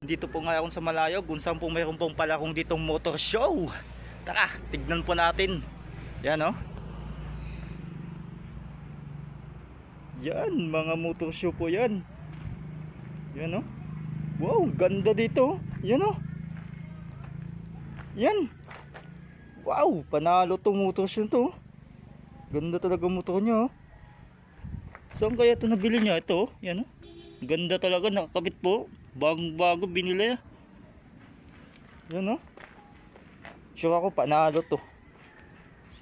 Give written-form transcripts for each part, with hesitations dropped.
Dito po nga ako sa Malayo kung saan po mayroon pong pala kung ditong motor show. Tara, tignan po natin. Yan o. Yan, mga motor show po yan. Yan o. Wow, ganda dito. Yan o. Yan. Wow, panalo tong motor show to. Ganda talaga motor niya. Saan kaya ito nabili niya? Ito, yan o. Ganda talaga, nakakabit po. Bagong bago binili. Yan o. Sure ako panalo to.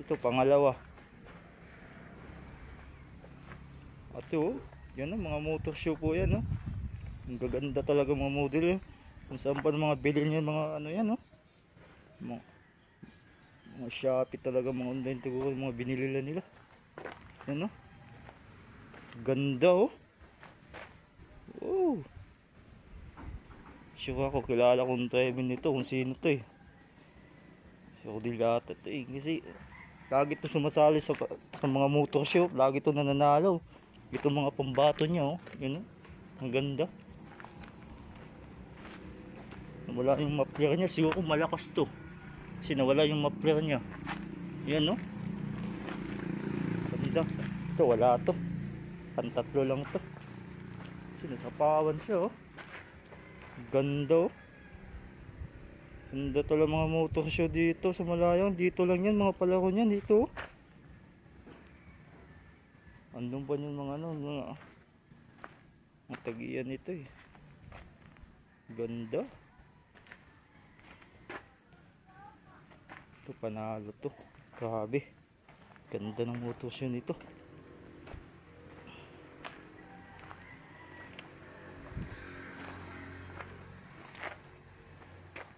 Ito pangalawa. At ito, yan o, mga motor show po yan o. Ang gaganda talaga mga model eh. Kung saan pa mga bilhin niya, mga ano yan o. Mga Shopee talaga, mga online siguro, mga binili nila. Yan o. Ganda o. Oh. Sure ako, kilala kong driver nito, kung sino to eh. Sure dilata to eh. Kasi lagi to sumasali sa mga motor show. Lagi to nananalo. Ito mga pambato niya oh. Yun oh. Ang ganda. Nawala yung muffler niya. Siguro malakas to. Kasi nawala yung muffler niya. Yan oh. Ganda. Ito wala to. Pantatlo lang to. Kasi nasapawan siya oh. Ganda oh. Ganda talaga mga motor show dito sa Malayang. Dito lang yan, mga palaro niyan dito. Andun pa yung mga ano, mga tagiyan nito eh. Ganda. Ito panalo to. Grabe. Ganda ng motor show nito.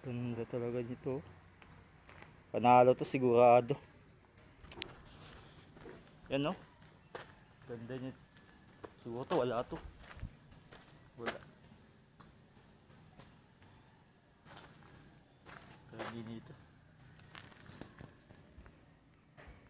Ganda talaga nito. Panalo to sigurado. Yan no. Ganda nito. Siguro to wala to. Wala. Kaya dito.